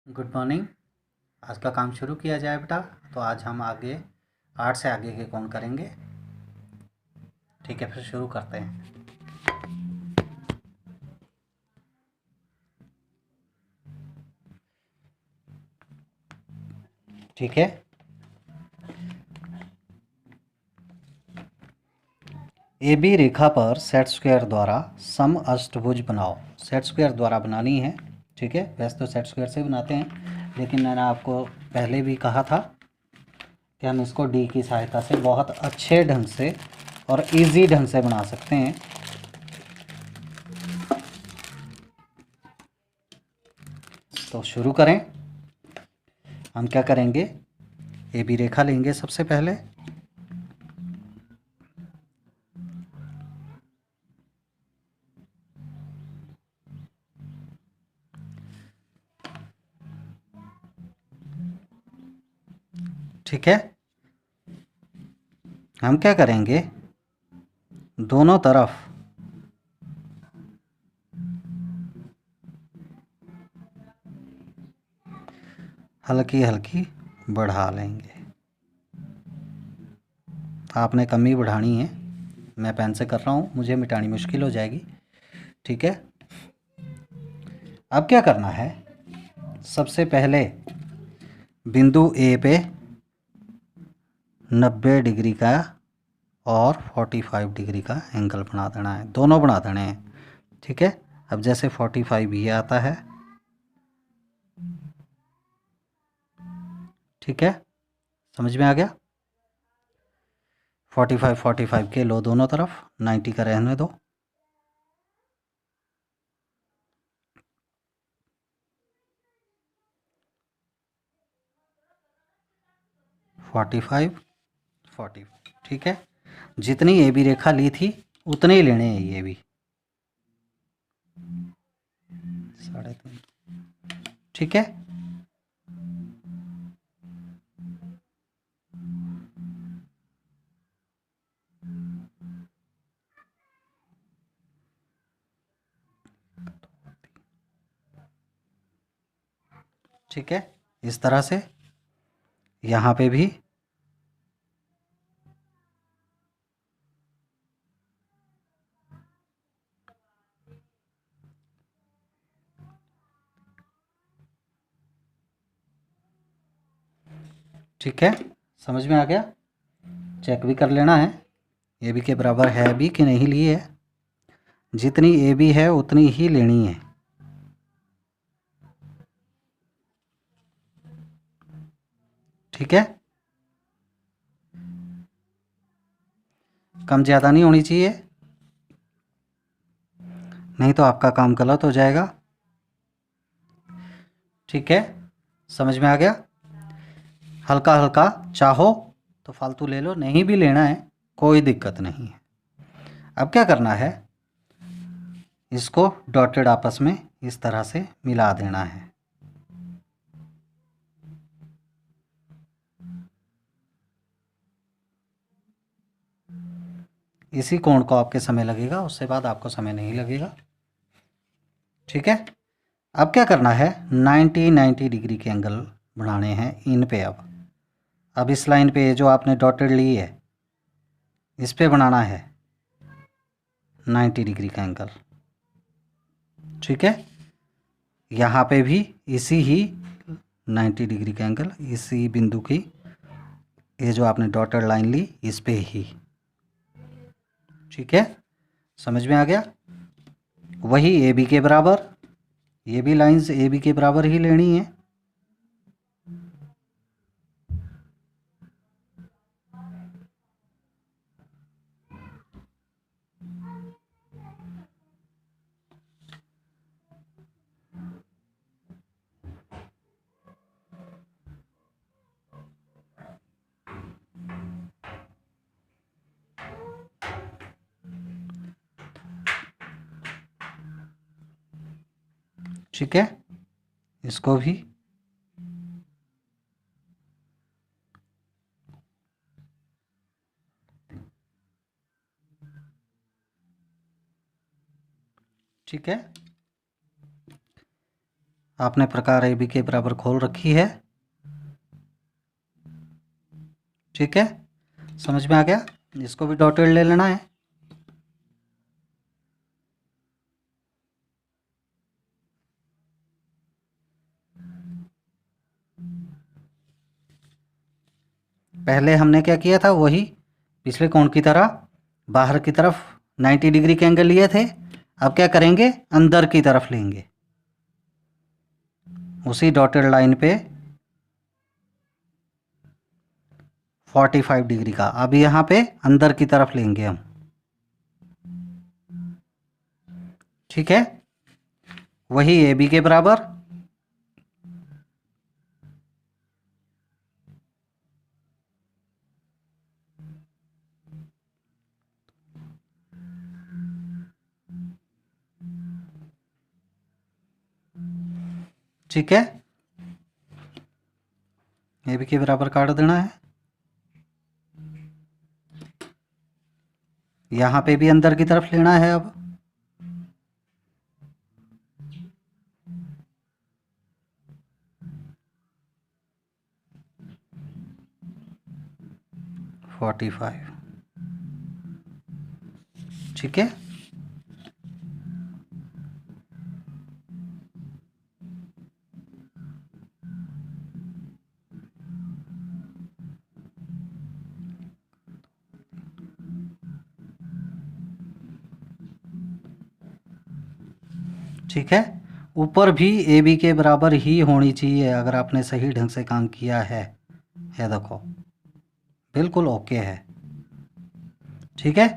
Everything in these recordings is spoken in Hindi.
Good morning. आज का काम शुरू किया जाए बेटा। तो आज हम आगे 8 से आगे के कोण करेंगे। ठीक है, फिर शुरू करते हैं। ठीक है, ए बी रेखा पर सेट स्क्वायर द्वारा सम अष्टभुज बनाओ। सेट स्क्वायर द्वारा बनानी है। ठीक है, वैसे तो सेट स्क्वायर से बनाते हैं, लेकिन मैंने आपको पहले भी कहा था कि हम इसको डी की सहायता से बहुत अच्छे ढंग से और इजी ढंग से बना सकते हैं। तो शुरू करें। हम क्या करेंगे, ए बी रेखा लेंगे सबसे पहले। ठीक है, हम क्या करेंगे, दोनों तरफ हल्की हल्की बढ़ा लेंगे। आपने कमी बढ़ानी है, मैं पेन से कर रहा हूँ, मुझे मिटानी मुश्किल हो जाएगी। ठीक है, अब क्या करना है, सबसे पहले बिंदु ए पे 90 डिग्री का और 45 डिग्री का एंगल बना देना है, दोनों बना देने हैं। ठीक है, अब जैसे 45 ये आता है। ठीक है, समझ में आ गया। 45 के लो दोनों तरफ, 90 का रहने दो। Forty five. ठीक है, जितनी ए बी रेखा ली थी उतने ही लेने हैं ये भी। 3.5। ठीक है, ठीक है, इस तरह से यहाँ पे भी ठीक है, समझ में आ गया। चेक भी कर लेना है ए बी के बराबर है भी कि नहीं ली है। जितनी ए बी है उतनी ही लेनी है। ठीक है, कम ज़्यादा नहीं होनी चाहिए, नहीं तो आपका काम गलत हो जाएगा। ठीक है, समझ में आ गया। हल्का हल्का चाहो तो फालतू ले लो, नहीं भी लेना है कोई दिक्कत नहीं है। अब क्या करना है, इसको डॉटेड आपस में इस तरह से मिला देना है। इसी कोण को आपके समय लगेगा, उससे बाद आपको समय नहीं लगेगा। ठीक है, अब क्या करना है, 90 डिग्री के एंगल बनाने हैं इन पे। अब इस लाइन पे जो आपने डॉटेड ली है इस पे बनाना है 90 डिग्री का एंगल। ठीक है, यहाँ पे भी इसी ही 90 डिग्री का एंगल, इसी बिंदु की, ये जो आपने डॉटेड लाइन ली इस पे ही। ठीक है, समझ में आ गया। वही ए बी के बराबर, ये भी लाइंस ए बी के बराबर ही लेनी है। ठीक है, इसको भी ठीक है। आपने प्रकार ए बी के बराबर खोल रखी है। ठीक है, समझ में आ गया। इसको भी डॉटेड ले लेना है। पहले हमने क्या किया था, वही पिछले कोण की तरह बाहर की तरफ 90 डिग्री के एंगल लिए थे। अब क्या करेंगे, अंदर की तरफ लेंगे, उसी डॉटेड लाइन पे 45 डिग्री का। अब यहाँ पे अंदर की तरफ लेंगे हम। ठीक है, वही ए बी के बराबर। ठीक है, ए बी के बराबर काट देना है। यहाँ पे भी अंदर की तरफ लेना है। अब फोर्टी फाइव। ठीक है, ठीक है, ऊपर भी ए बी के बराबर ही होनी चाहिए अगर आपने सही ढंग से काम किया है। ये देखो बिल्कुल ओके है। ठीक है,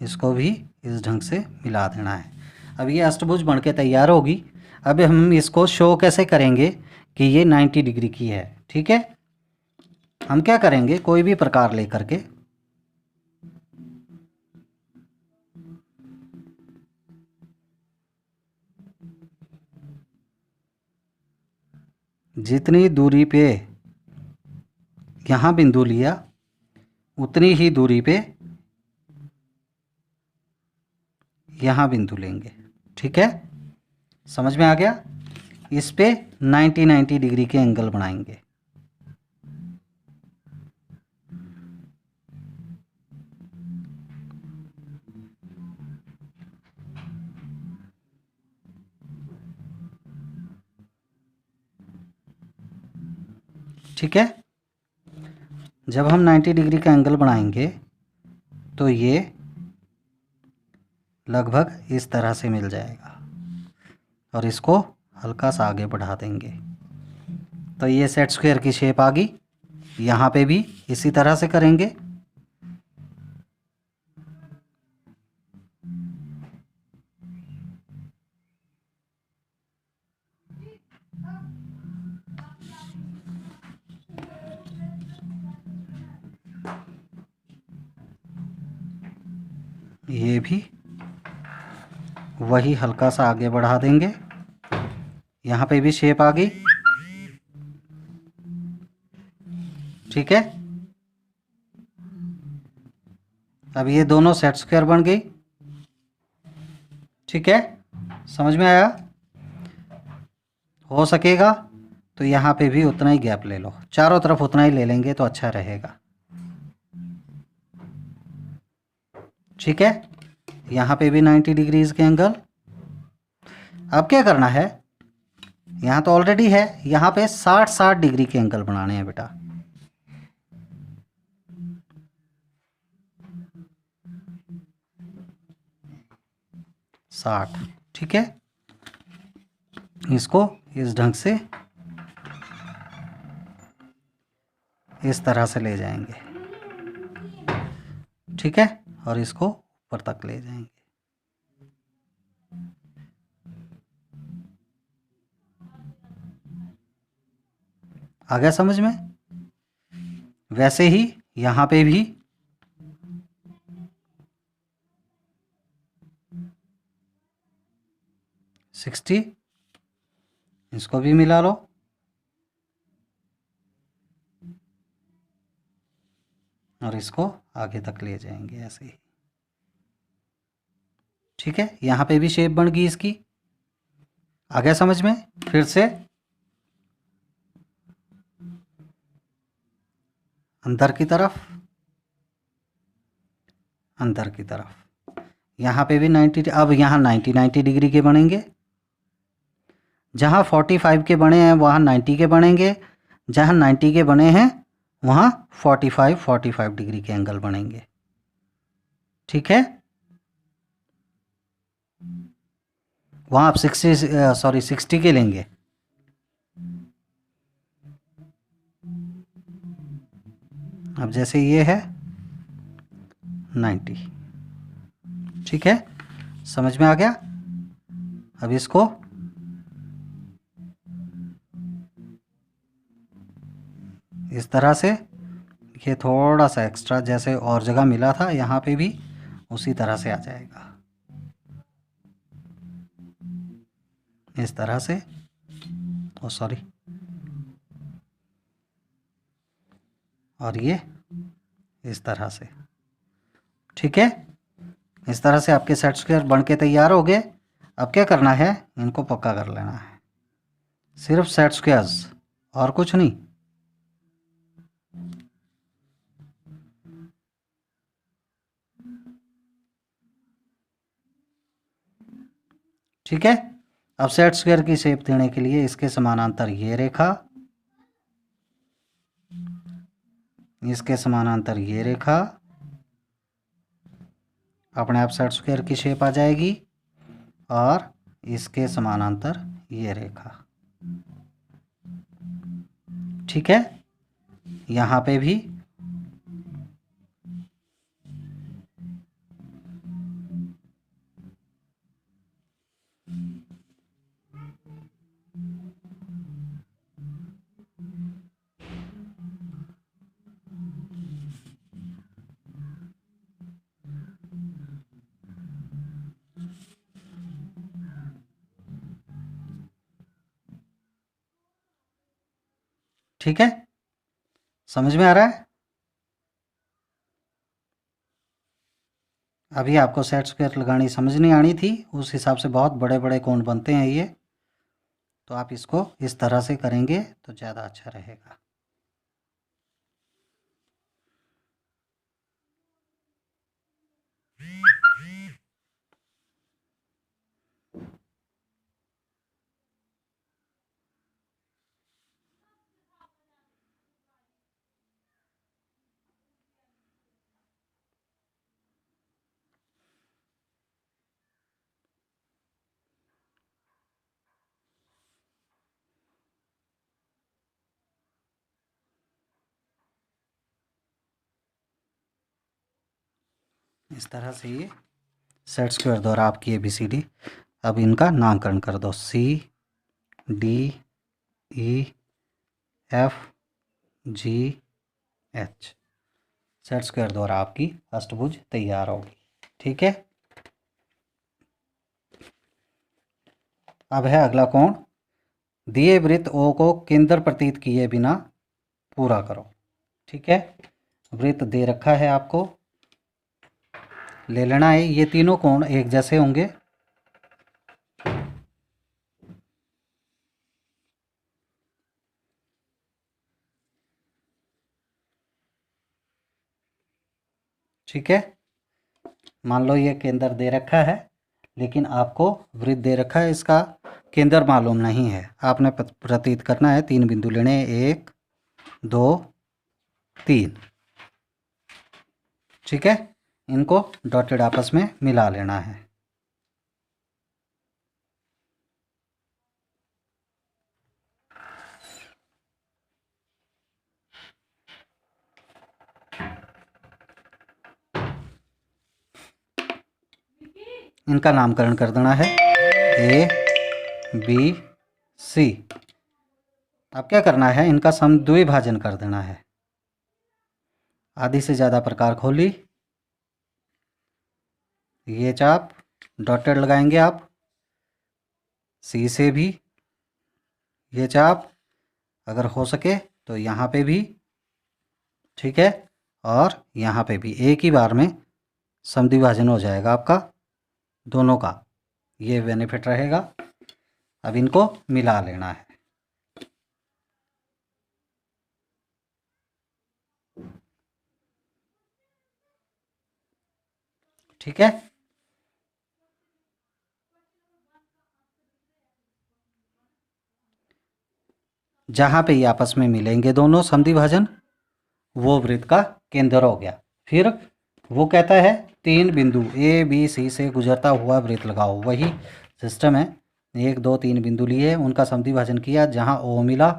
इसको भी इस ढंग से मिला देना है। अब ये अष्टभुज बन के तैयार होगी। अब हम इसको शो कैसे करेंगे कि ये 90 डिग्री की है। ठीक है, हम क्या करेंगे, कोई भी प्रकार लेकर के जितनी दूरी पे यहाँ बिंदु लिया उतनी ही दूरी पे यहाँ बिंदु लेंगे। ठीक है, समझ में आ गया। इस पे 90 डिग्री के एंगल बनाएंगे। ठीक है, जब हम 90 डिग्री का एंगल बनाएंगे तो ये लगभग इस तरह से मिल जाएगा और इसको हल्का सा आगे बढ़ा देंगे तो ये सेट स्क्वायर की शेप आ गई। यहाँ पे भी इसी तरह से करेंगे। ये भी वही हल्का सा आगे बढ़ा देंगे। यहाँ पे भी शेप आ गई। ठीक है, अब ये दोनों सेट स्क्वायर बन गई। ठीक है, समझ में आया। हो सकेगा तो यहाँ पे भी उतना ही गैप ले लो, चारों तरफ उतना ही ले लेंगे तो अच्छा रहेगा। ठीक है, यहाँ पे भी 90 डिग्रीज के एंगल। अब क्या करना है, यहाँ तो ऑलरेडी है, यहाँ पे 60 डिग्री के एंगल बनाने हैं बेटा। साठ। ठीक है, इसको इस ढंग से इस तरह से ले जाएंगे। ठीक है, और इसको ऊपर तक ले जाएंगे। आ गया समझ में। वैसे ही यहाँ पे भी सिक्सटी, इसको भी मिला लो। और इसको आगे तक ले जाएंगे ऐसे ही। ठीक है, यहाँ पे भी शेप बन गई इसकी। आ गया समझ में? फिर से अंदर की तरफ, अंदर की तरफ। यहाँ पे भी 90, अब यहाँ 90 डिग्री के बनेंगे। जहाँ 45 के बने हैं वहाँ 90 के बनेंगे, जहाँ 90 के बने हैं वहाँ 45 डिग्री के एंगल बनेंगे। ठीक है, वहाँ आप 60 के लेंगे। अब जैसे ये है 90, ठीक है, समझ में आ गया? अब इसको इस तरह से, ये थोड़ा सा एक्स्ट्रा जैसे और जगह मिला था यहाँ पे भी उसी तरह से आ जाएगा, इस तरह से। ओ सॉरी, और ये इस तरह से। ठीक है, इस तरह से आपके सेट स्क्वायर बन के तैयार हो गए। अब क्या करना है, इनको पक्का कर लेना है, सिर्फ सेट स्क्वायर्स और कुछ नहीं। ठीक है, अब सेट स्क्वायर की शेप देने के लिए इसके समानांतर ये रेखा, इसके समानांतर ये रेखा, अपने आप सेट स्क्वायर की शेप आ जाएगी। और इसके समानांतर ये रेखा। ठीक है, यहाँ पे भी ठीक है, समझ में आ रहा है? अभी आपको सेट स्क्वायर लगानी समझ नहीं आनी थी, उस हिसाब से बहुत बड़े बड़े कोण बनते हैं ये, तो आप इसको इस तरह से करेंगे तो ज़्यादा अच्छा रहेगा। इस तरह से ये सेट स्क्वायर द्वारा आपकी ABCD। अब इनका नामकरण कर दो, CDEFGH। सेट स्क्वायर द्वारा आपकी अष्टभुज तैयार होगी। ठीक है, अब है अगला कोण। दिए वृत्त O को केंद्र प्रतीत किए बिना पूरा करो। ठीक है, वृत्त दे रखा है आपको, ले लेना है। ये तीनों कोण एक जैसे होंगे। ठीक है, मान लो ये केंद्र दे रखा है, लेकिन आपको वृत्त दे रखा है, इसका केंद्र मालूम नहीं है। आपने प्रतीत करना है, 3 बिंदु लेने, 1 2 3। ठीक है, इनको डॉटेड आपस में मिला लेना है। इनका नामकरण कर देना है ABC। अब क्या करना है, इनका समद्विभाजन कर देना है। आधी से ज़्यादा प्रकार खोली, ये चाप डॉटेड लगाएंगे आप, C से भी ये चाप, अगर हो सके तो यहाँ पे भी। ठीक है, और यहाँ पे भी एक ही बार में समद्विभाजन हो जाएगा आपका दोनों का, ये बेनिफिट रहेगा। अब इनको मिला लेना है। ठीक है, जहां पे ये आपस में मिलेंगे दोनों समद्विभाजन, वो वृत्त का केंद्र हो गया। फिर वो कहता है 3 बिंदु ए बी सी से गुजरता हुआ वृत्त लगाओ। वही सिस्टम है, 1 2 3 बिंदु लिए, उनका समद्विभाजन किया, जहां ओ मिला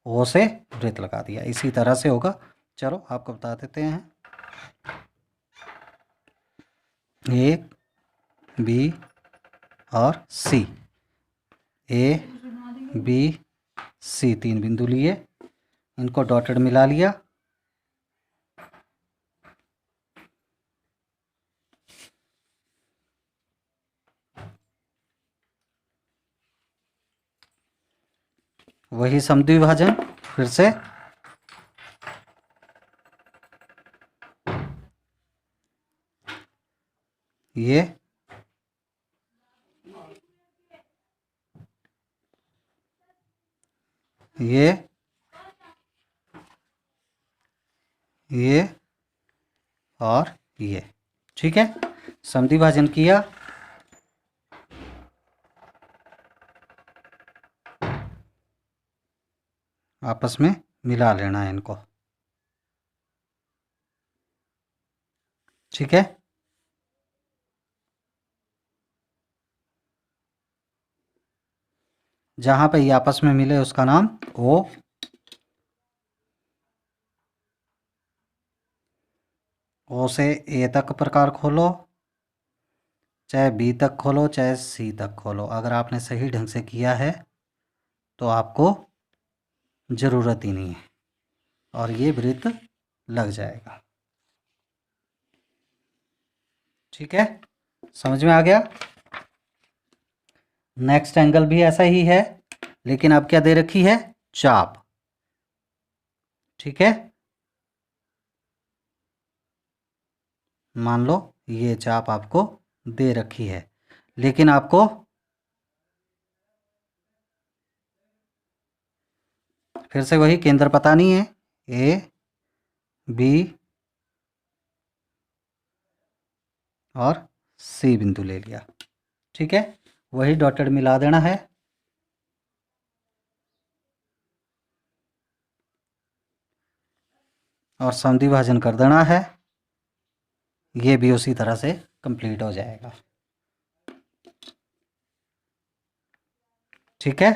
ओ से वृत्त लगा दिया। इसी तरह से होगा। चलो आपको बता देते हैं। ए बी और सी, ए बी सी 3 बिंदु लिए, इनको डॉटेड मिला लिया। वही समद्विभाजन फिर से, ये ये और ये। ठीक है, समद्विभाजन किया, आपस में मिला लेना है इनको। ठीक है, जहां पे ये आपस में मिले उसका नाम ओ, ओ से ए तक प्रकार खोलो, चाहे बी तक खोलो चाहे सी तक खोलो। अगर आपने सही ढंग से किया है तो आपको ज़रूरत ही नहीं है और ये वृत्त लग जाएगा। ठीक है, समझ में आ गया। नेक्स्ट एंगल भी ऐसा ही है, लेकिन अब क्या दे रखी है, चाप। ठीक है, मान लो ये चाप आपको दे रखी है, लेकिन आपको फिर से वही केंद्र पता नहीं है। ए बी और सी बिंदु ले लिया। ठीक है, वही डॉटेड मिला देना है। और समद्विभाजन कर देना है। ये भी उसी तरह से कंप्लीट हो जाएगा। ठीक है,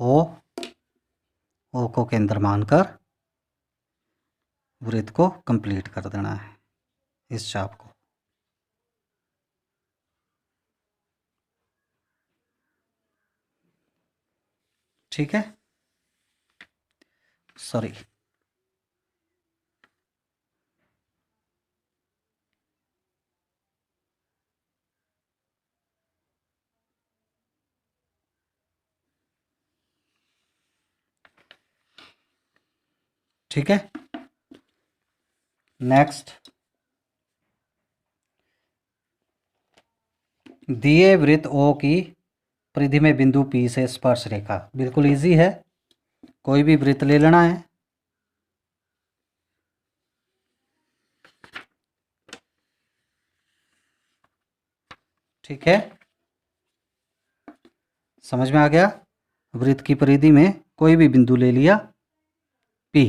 ओ, ओ को केंद्र मानकर वृत्त को कंप्लीट कर देना है, इस चाप को। ठीक है, सॉरी, ठीक है। नेक्स्ट, दिए वृत्त ओ की परिधि में बिंदु पी से स्पर्श रेखा। बिल्कुल इजी है, कोई भी वृत्त ले लेना है। ठीक है, समझ में आ गया। वृत्त की परिधि में कोई भी बिंदु ले लिया पी।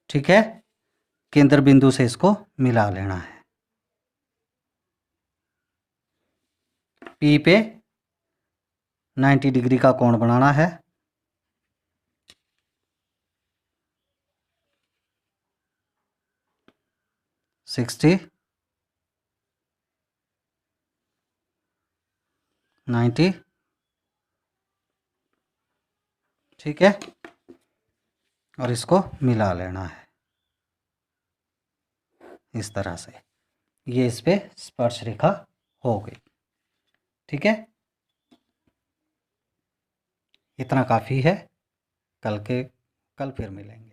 ठीक है, केंद्र बिंदु से इसको मिला लेना है। पी पे 90 डिग्री का कोण बनाना है। 60 90 ठीक है, और इसको मिला लेना है इस तरह से। ये इस पे स्पर्श रेखा हो गई। ठीक है, इतना काफ़ी है। कल फिर मिलेंगे।